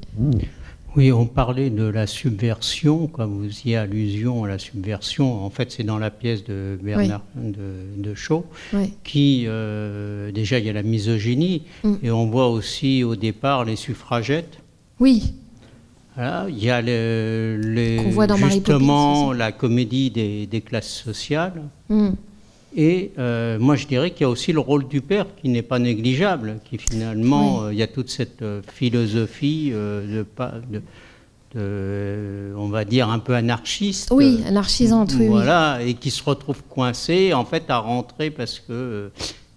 Oui, on parlait de la subversion, comme vous y allusion à la subversion. En fait, c'est dans la pièce de Bernard de Shaw, qui, déjà, il y a la misogynie, et on voit aussi, au départ, les suffragettes. Oui. Voilà, il y a justement la comédie des classes sociales. Et moi, je dirais qu'il y a aussi le rôle du père qui n'est pas négligeable, qui finalement, il y a toute cette philosophie on va dire, un peu anarchiste. Oui, anarchisante, oui. Voilà, et qui se retrouve coincé, en fait, à rentrer parce que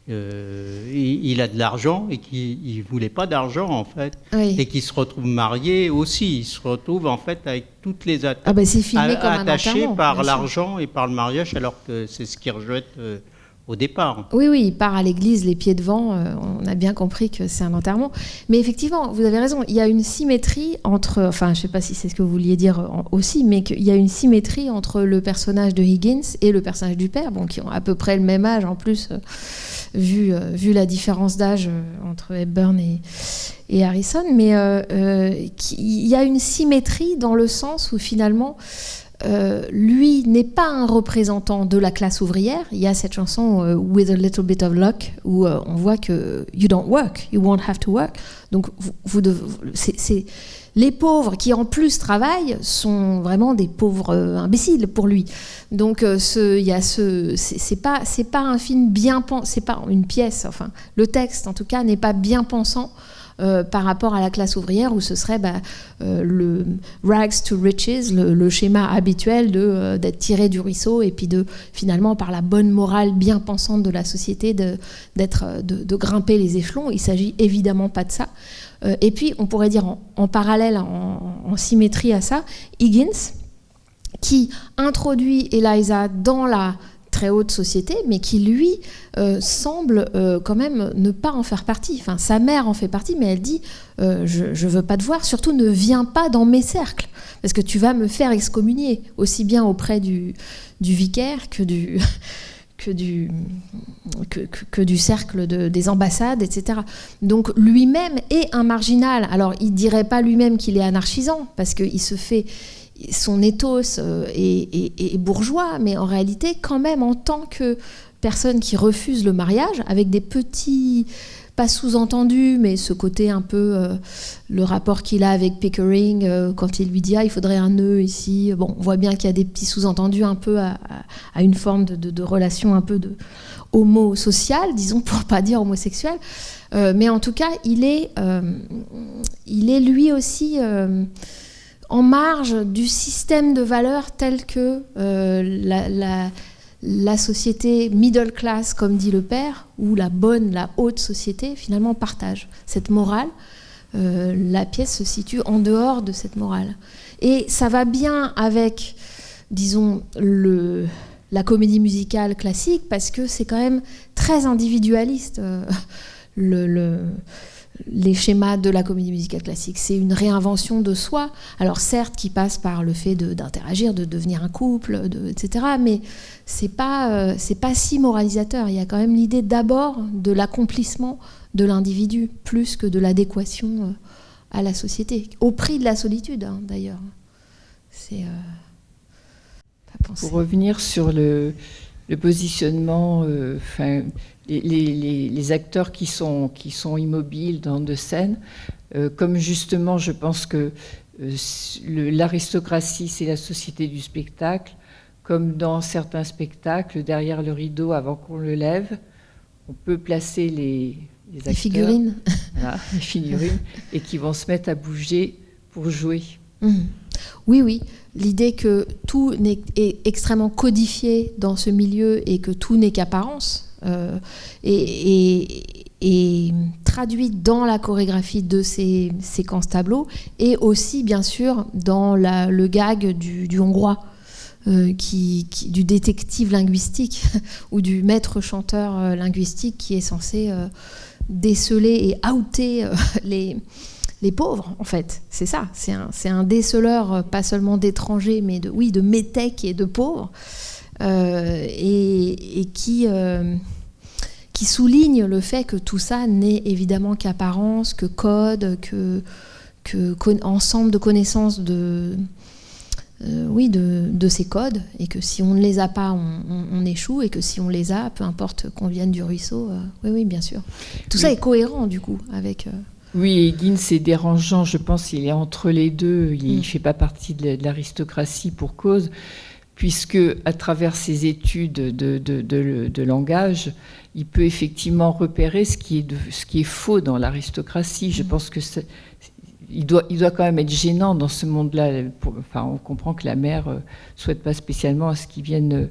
il a de l'argent et qu'il ne voulait pas d'argent, en fait. Oui. Et qui se retrouve marié aussi. Il se retrouve, en fait, avec toutes les attachées par l'argent et par le mariage, alors que c'est ce qu'il rejette au départ. Oui, il part à l'église les pieds devant. On a bien compris que c'est un enterrement. Mais effectivement, vous avez raison, il y a une symétrie entre... Enfin, je ne sais pas si c'est ce que vous vouliez dire aussi, mais qu'il y a une symétrie entre le personnage de Higgins et le personnage du père, qui ont à peu près le même âge en plus, vu la différence d'âge entre Hepburn et Harrison. Mais il y a une symétrie dans le sens où finalement... lui n'est pas un représentant de la classe ouvrière. Il y a cette chanson With a Little Bit of Luck où on voit que you don't work, you won't have to work. Donc les pauvres qui en plus travaillent sont vraiment des pauvres imbéciles pour lui. Donc c'est pas un film bien pensé, c'est pas une pièce. Enfin, le texte en tout cas n'est pas bien pensant. Par rapport à la classe ouvrière où ce serait le rags to riches, le schéma habituel d'être tiré du ruisseau et puis finalement par la bonne morale bien pensante de la société de grimper les échelons. Il ne s'agit évidemment pas de ça. Et puis on pourrait dire en parallèle, en symétrie à ça, Higgins qui introduit Eliza dans la très haute société, mais qui, lui, semble quand même ne pas en faire partie. Enfin, sa mère en fait partie, mais elle dit je veux pas te voir, surtout ne viens pas dans mes cercles, parce que tu vas me faire excommunier, aussi bien auprès du vicaire que du cercle des ambassades, etc. Donc lui-même est un marginal. Alors il dirait pas lui-même qu'il est anarchisant, parce qu'il se fait son ethos est bourgeois, mais en réalité, quand même, en tant que personne qui refuse le mariage, avec des petits, pas sous-entendus, mais ce côté un peu, le rapport qu'il a avec Pickering, quand il lui dit « Ah, il faudrait un nœud ici ». Bon, on voit bien qu'il y a des petits sous-entendus un peu à une forme de relation un peu de homo-sociale, disons, pour pas dire homosexuel. Mais en tout cas, il est lui aussi... en marge du système de valeurs tel que la société middle class, comme dit le père, ou la haute société, finalement partage cette morale. La pièce se situe en dehors de cette morale. Et ça va bien avec, disons, la comédie musicale classique, parce que c'est quand même très individualiste, les schémas de la comédie musicale classique. C'est une réinvention de soi, alors certes qui passe par le fait d'interagir, de devenir un couple, etc., mais c'est pas si moralisateur. Il y a quand même l'idée d'abord de l'accomplissement de l'individu, plus que de l'adéquation à la société, au prix de la solitude, hein, d'ailleurs. C'est pour revenir sur le positionnement, les acteurs qui sont immobiles dans de scène, comme justement je pense que l'aristocratie c'est la société du spectacle, comme dans certains spectacles, derrière le rideau avant qu'on le lève, on peut placer les acteurs, les figurines, voilà, les figurines, et qui vont se mettre à bouger pour jouer. Oui, l'idée que tout est extrêmement codifié dans ce milieu et que tout n'est qu'apparence, et traduite dans la chorégraphie de ces séquences tableaux, et aussi bien sûr dans le gag du hongrois, du détective linguistique ou du maître chanteur linguistique qui est censé déceler et outer les pauvres, en fait. C'est ça, c'est un déceleur, pas seulement d'étrangers, mais de métèques et de pauvres, et qui souligne le fait que tout ça n'est évidemment qu'apparence, que code, que ensemble de connaissances de ces codes, et que si on ne les a pas, on échoue, et que si on les a, peu importe qu'on vienne du ruisseau, oui, bien sûr. Tout ça est cohérent, du coup, avec... Oui, Higgins est dérangeant, je pense qu'il est entre les deux, il ne fait pas partie de l'aristocratie pour cause, puisque à travers ses études de langage, il peut effectivement repérer ce qui est faux dans l'aristocratie. Je pense que il doit quand même être gênant dans ce monde-là. On comprend que la mère ne souhaite pas spécialement à ce qu'ils viennent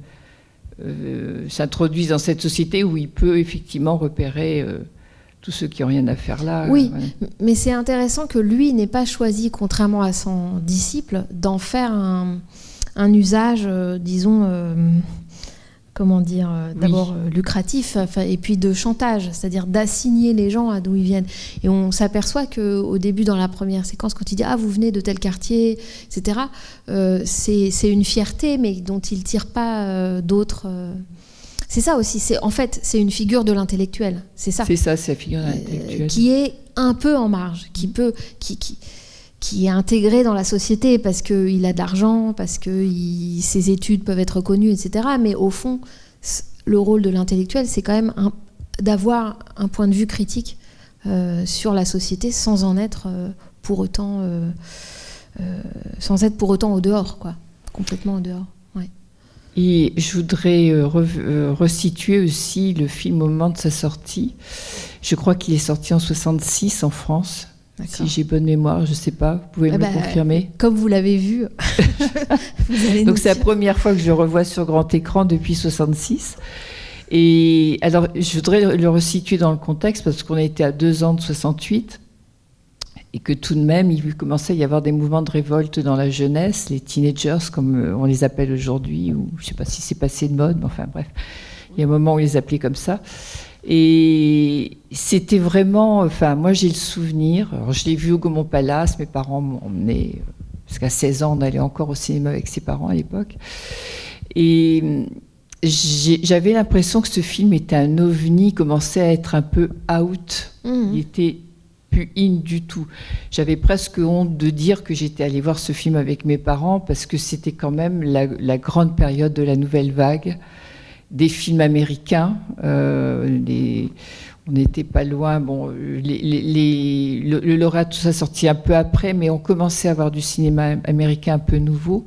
s'introduisent dans cette société où il peut effectivement repérer tous ceux qui n'ont rien à faire là. Oui, mais c'est intéressant que lui n'ait pas choisi, contrairement à son disciple, d'en faire un usage, disons, d'abord lucratif, et puis de chantage, c'est-à-dire d'assigner les gens à d'où ils viennent. Et on s'aperçoit qu'au début, dans la première séquence, quand il dit « Ah, vous venez de tel quartier », etc., c'est une fierté, mais dont il ne tire pas d'autres... C'est ça aussi, c'est une figure de l'intellectuel, c'est ça. C'est ça, c'est la figure de l'intellectuel. Qui est un peu en marge, qui est intégré dans la société parce qu'il a de l'argent, parce que ses études peuvent être reconnues, etc. Mais au fond, le rôle de l'intellectuel, c'est quand même d'avoir un point de vue critique sur la société sans en être pour autant au dehors, quoi, complètement au dehors. Ouais. Et je voudrais resituer aussi le film au moment de sa sortie. Je crois qu'il est sorti en 1966 en France. D'accord. Si j'ai bonne mémoire, je ne sais pas, vous pouvez me le confirmer. Comme vous l'avez vu, vous allez donc c'est la première fois que je le revois sur grand écran depuis 1966. Et alors, je voudrais le resituer dans le contexte parce qu'on était à 2 ans de 68. et que tout de même, il commençait à y avoir des mouvements de révolte dans la jeunesse, les teenagers, comme on les appelle aujourd'hui, ou je ne sais pas si c'est passé de mode, mais enfin bref, il y a un moment où on les appelait comme ça. Et c'était vraiment, enfin, moi j'ai le souvenir, alors, je l'ai vu au Gaumont Palace, mes parents m'ont emmené, parce qu'à 16 ans, on allait encore au cinéma avec ses parents à l'époque, et j'avais l'impression que ce film était un ovni, commençait à être un peu out, il était plus in du tout. J'avais presque honte de dire que j'étais allée voir ce film avec mes parents, parce que c'était quand même la grande période de la nouvelle vague, des films américains, on n'était pas loin, bon, le lauréat, tout ça sorti un peu après, mais on commençait à avoir du cinéma américain un peu nouveau.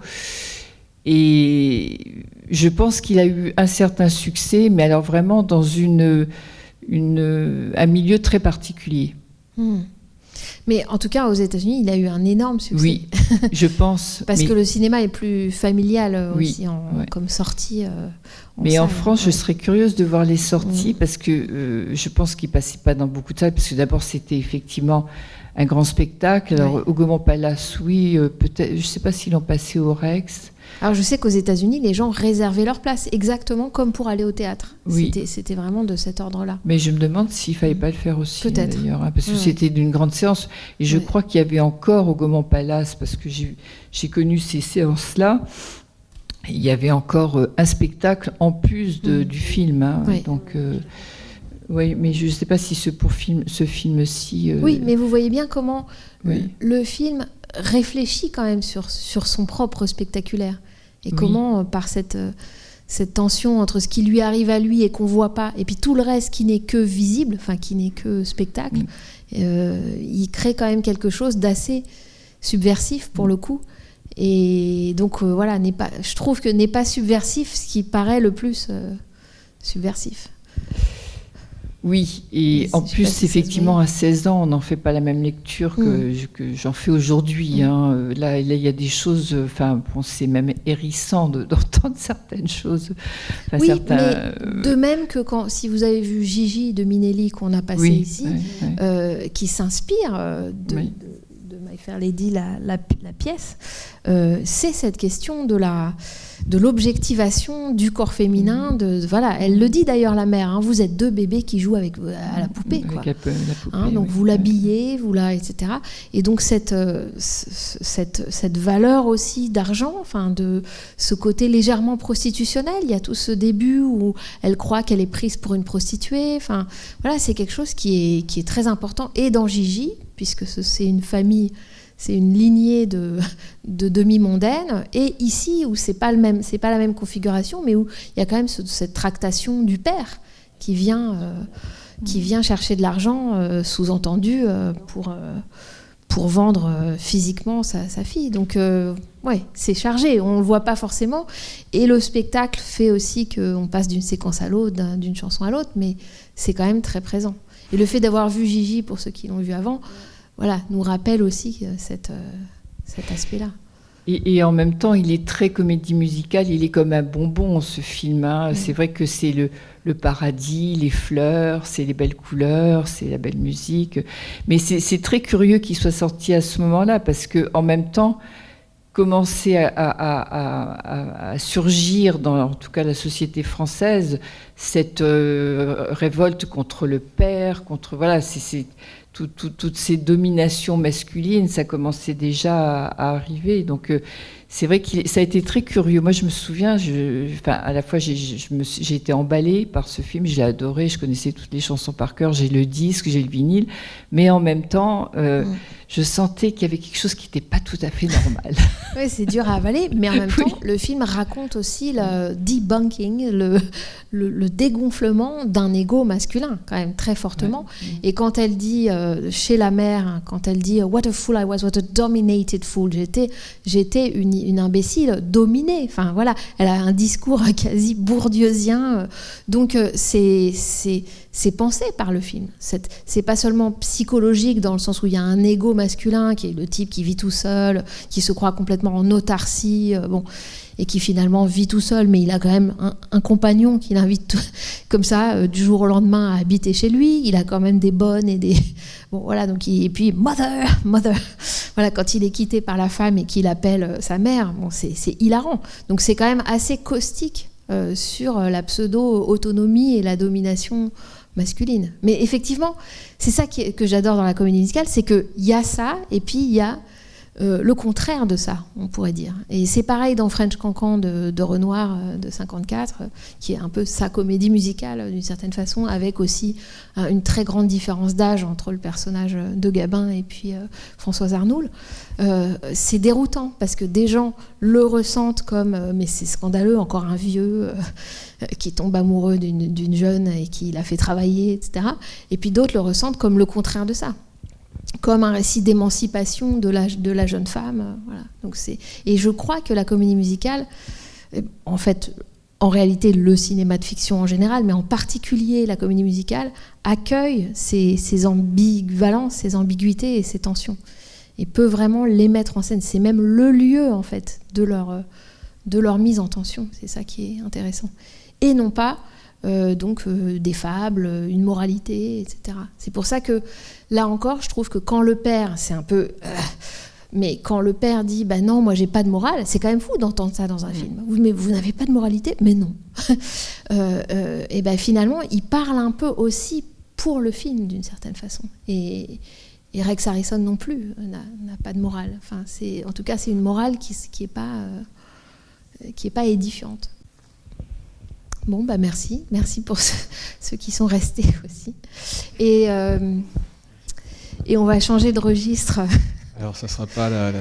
Et je pense qu'il a eu un certain succès, mais alors vraiment dans un milieu très particulier. Mais en tout cas, aux États-Unis, il a eu un énorme succès. Oui, je pense. Parce que le cinéma est plus familial aussi, comme sortie. Mais en France, je serais curieuse de voir les sorties, parce que je pense qu'il ne passait pas dans beaucoup de salles, parce que d'abord, c'était effectivement un grand spectacle. Alors, au Gaumont Palace, oui, peut-être, je ne sais pas s'ils l'ont passé au Rex. Alors, je sais qu'aux États-Unis, les gens réservaient leur place, exactement comme pour aller au théâtre. Oui. C'était vraiment de cet ordre-là. Mais je me demande s'il ne fallait pas le faire aussi, peut-être. D'ailleurs, hein, parce que c'était d'une grande séance. Et je crois qu'il y avait encore au Gaumont Palace, parce que j'ai connu ces séances-là, il y avait encore un spectacle en plus du film. Hein, donc, oui, mais je ne sais pas si ce film-ci... Oui, mais vous voyez bien comment le film réfléchit quand même sur son propre spectaculaire. Et comment, par cette tension entre ce qui lui arrive à lui et qu'on ne voit pas, et puis tout le reste qui n'est que visible, enfin qui n'est que spectacle, il crée quand même quelque chose d'assez subversif pour le coup. Et donc voilà, je trouve que n'est pas subversif ce qui paraît le plus subversif. Oui, et en plus, effectivement, à 16 ans, on n'en fait pas la même lecture que j'en fais aujourd'hui. Hein. Là, il y a des choses, enfin, bon, c'est même hérissant d'entendre certaines choses. Enfin, oui, mais de même que si vous avez vu Gigi de Minelli qu'on a passé ici, qui s'inspire de My Fair Lady, la pièce, c'est cette question de l'objectivation du corps féminin. Voilà, elle le dit d'ailleurs, la mère, hein, vous êtes deux bébés qui jouent à la poupée. Quoi. La poupée, hein, donc vous l'habillez, etc. Et donc cette valeur aussi d'argent, enfin de ce côté légèrement prostitutionnel, il y a tout ce début où elle croit qu'elle est prise pour une prostituée. Enfin, voilà, c'est quelque chose qui est très important. Et dans Gigi, puisque c'est une famille, c'est une lignée de demi-mondaines, et ici où c'est pas la même configuration, mais où il y a quand même cette tractation du père qui vient chercher de l'argent, sous-entendu pour vendre physiquement sa fille. Donc c'est chargé, on le voit pas forcément, et le spectacle fait aussi qu'on passe d'une séquence à l'autre, d'une chanson à l'autre, mais c'est quand même très présent. Et le fait d'avoir vu Gigi, pour ceux qui l'ont vu avant, voilà, nous rappelle aussi cet aspect-là. Et en même temps, il est très comédie musicale, il est comme un bonbon, ce film. Hein. C'est vrai que c'est le paradis, les fleurs, c'est les belles couleurs, c'est la belle musique. Mais c'est très curieux qu'il soit sorti à ce moment-là, parce qu'en même temps, commençait à surgir dans, en tout cas, la société française, cette révolte contre le père, contre... Voilà, c'est toutes ces dominations masculines, ça commençait déjà à arriver. Donc, c'est vrai que ça a été très curieux. Moi, je me souviens, à la fois, j'ai été emballée par ce film, je l'ai adoré, je connaissais toutes les chansons par cœur, j'ai le disque, j'ai le vinyle, mais en même temps, je sentais qu'il y avait quelque chose qui n'était pas tout à fait normal. Oui, c'est dur à avaler, mais en même temps, le film raconte aussi le debunking, le dégonflement d'un ego masculin, quand même, très fortement. Et quand elle dit, chez la mère, quand elle dit « What a fool I was, what a dominated fool », j'étais une une imbécile dominée. Enfin voilà, elle a un discours quasi bourdieusien. Donc c'est pensé par le film. C'est pas seulement psychologique dans le sens où il y a un ego masculin qui est le type qui vit tout seul, qui se croit complètement en autarcie, et qui finalement vit tout seul, mais il a quand même un compagnon qui l'invite comme ça du jour au lendemain à habiter chez lui. Il a quand même des bonnes et des... Bon, voilà, donc et puis mother. Voilà, quand il est quitté par la femme et qu'il appelle sa mère, c'est hilarant. Donc c'est quand même assez caustique sur la pseudo-autonomie et la domination masculine. Mais effectivement, c'est ça que j'adore dans la comédie musicale, c'est qu'il y a ça, et puis il y a le contraire de ça, on pourrait dire. Et c'est pareil dans French Cancan de Renoir de 54, qui est un peu sa comédie musicale d'une certaine façon, avec aussi une très grande différence d'âge entre le personnage de Gabin et puis Françoise Arnoul. C'est déroutant parce que des gens le ressentent comme mais c'est scandaleux, encore un vieux qui tombe amoureux d'une jeune et qui la fait travailler, etc. Et puis d'autres le ressentent comme le contraire de ça, comme un récit d'émancipation de la jeune femme. Voilà. Donc et je crois que la comédie musicale, en réalité le cinéma de fiction en général, mais en particulier la comédie musicale, accueille ces ambivalences, ces ambiguïtés et ces tensions, et peut vraiment les mettre en scène. C'est même le lieu, en fait, de leur mise en tension. C'est ça qui est intéressant. Et non pas des fables, une moralité, etc. C'est pour ça que, là encore, je trouve que quand le père, c'est un peu... mais quand le père dit « bah non, moi j'ai pas de morale », c'est quand même fou d'entendre ça dans un film. « Mais vous n'avez pas de moralité ?» Mais non. Et ben finalement, il parle un peu aussi pour le film, d'une certaine façon. Et Rex Harrison non plus n'a pas de morale. Enfin, en tout cas, c'est une morale qui est pas édifiante. Bon, bah merci pour ceux qui sont restés aussi. Et on va changer de registre. Alors, ça ne sera pas la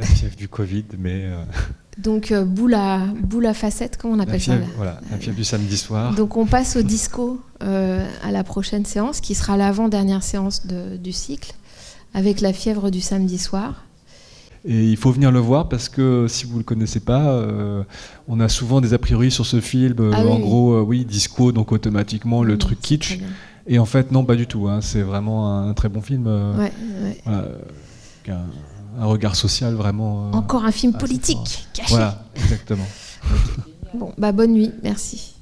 fièvre du Covid, mais... Donc, boule à facette, comment on appelle ça là ? Voilà, la fièvre du samedi soir. Donc, on passe au disco à la prochaine séance, qui sera l'avant-dernière séance du cycle, avec la fièvre du samedi soir. Et il faut venir le voir parce que si vous ne le connaissez pas, on a souvent des a priori sur ce film. Gros, disco, donc automatiquement le truc kitsch. Et en fait, non, pas du tout. Hein. C'est vraiment un très bon film. Voilà, un regard social vraiment... Encore un film politique. Caché. Voilà, exactement. Bon, bonne nuit, merci.